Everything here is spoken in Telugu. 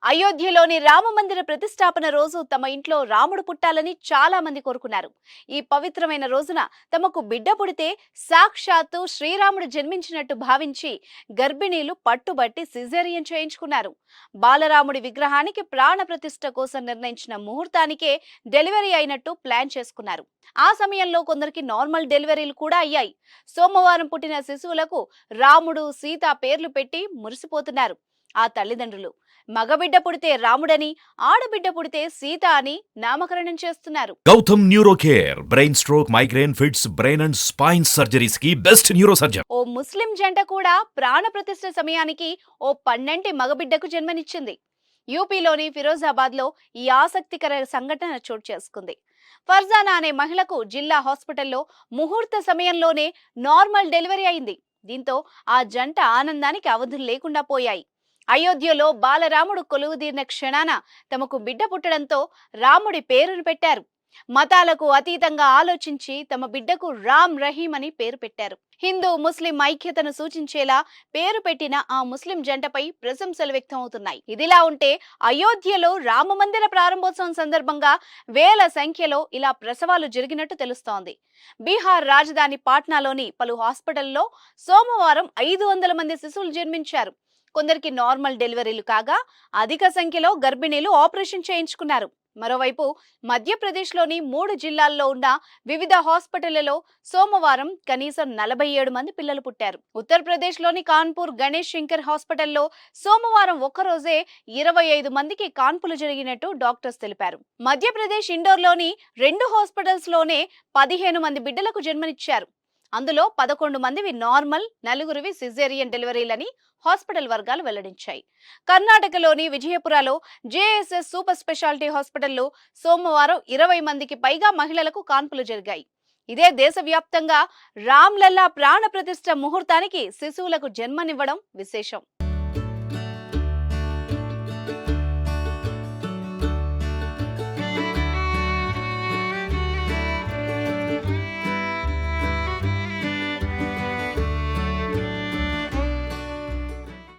అయోధ్యలోని రామమందిర ప్రతిష్టాపన రోజు తమ ఇంట్లో రాముడు పుట్టాలని చాలా మంది కోరుకున్నారు. ఈ పవిత్రమైన రోజున తమకు బిడ్డ పుడితే సాక్షాత్తు శ్రీరాముడు జన్మించినట్టు భావించి గర్భిణీలు పట్టుబట్టి సిజేరియన్ చేయించుకున్నారు. బాలరాముడి విగ్రహానికి ప్రాణ ప్రతిష్ఠ కోసం నిర్ణయించిన ముహూర్తానికే డెలివరీ అయినట్టు ప్లాన్ చేసుకున్నారు. ఆ సమయంలో కొందరికి నార్మల్ డెలివరీలు కూడా అయ్యాయి. సోమవారం పుట్టిన శిశువులకు రాముడు, సీత పేర్లు పెట్టి మురిసిపోతున్నారు ఆ తల్లిదండ్రులు. మగబిడ్డ పుడితే రాముడని, ఆడబిడ్డ పుడితే సీత అని నామకరణం చేస్తున్నారు. Gautam neuro care brain stroke, migraine, fits, brain and spine surgeries కి బెస్ట్ న్యూరో సర్జన్. ఓ ముస్లిం జంట కూడా ప్రాణ ప్రతిష్ఠ సమయానికి ఓ పన్నంటి మగబిడ్డకు జన్మనిచ్చింది. యూపీలోని ఫిరోజాబాద్ లో ఈ ఆసక్తికర సంఘటన చోటు చేసుకుంది. ఫర్జానా అనే మహిళకు జిల్లా హాస్పిటల్లో ముహూర్త సమయంలోనే నార్మల్ డెలివరీ అయింది. దీంతో ఆ జంట ఆనందానికి అవధులు లేకుండా పోయాయి. అయోధ్యలో బాలరాముడు కొలువుదీరిన క్షణాన తమకు బిడ్డ పుట్టడంతో రాముడి పేరును పెట్టారు. మతాలకు అతీతంగా ఆలోచించి తమ బిడ్డకు రామ్ రహీం అని పేరు పెట్టారు. హిందూ ముస్లిం ఐక్యతను సూచించేలా పేరు పెట్టిన ఆ ముస్లిం జంటపై ప్రశంసలు వ్యక్తమవుతున్నాయి. ఇదిలా ఉంటే అయోధ్యలో రామమందిర ప్రారంభోత్సవం సందర్భంగా వేల సంఖ్యలో ఇలా ప్రసవాలు జరిగినట్టు తెలుస్తోంది. బీహార్ రాజధాని పాట్నాలోని పలు హాస్పిటల్లో సోమవారం 500 మంది శిశువులు జన్మించారు. కొందరికి నార్మల్ డెలివరీలు కాగా అధిక సంఖ్యలో గర్భిణీలు ఆపరేషన్ చేయించుకున్నారు. మరోవైపు మధ్యప్రదేశ్లోని 3 జిల్లాల్లో ఉన్న వివిధ హాస్పిటళ్లలో సోమవారం కనీసం 47 మంది పిల్లలు పుట్టారు. ఉత్తరప్రదేశ్లోని కాన్పూర్ గణేష్ శంకర్ హాస్పిటల్లో సోమవారం ఒక్కరోజే 25 మందికి కాన్పులు జరిగినట్టు డాక్టర్స్ తెలిపారు. మధ్యప్రదేశ్ ఇండోర్లోని 2 హాస్పిటల్స్ లోనే 15 మంది బిడ్డలకు జన్మనిచ్చారు. అందులో 11 మందివి నార్మల్, 4 సిజేరియన్ డెలివరీలని హాస్పిటల్ వర్గాలు వెల్లడించాయి. కర్ణాటకలోని విజయపురలో జేఎస్ఎస్ సూపర్ స్పెషాలిటీ హాస్పిటల్లో సోమవారం 20 మందికి పైగా మహిళలకు కాన్పులు జరిగాయి. ఇదే దేశవ్యాప్తంగా రామ్లల్లా ప్రాణ ప్రతిష్ఠ ముహూర్తానికి శిశువులకు జన్మనివ్వడం విశేషం.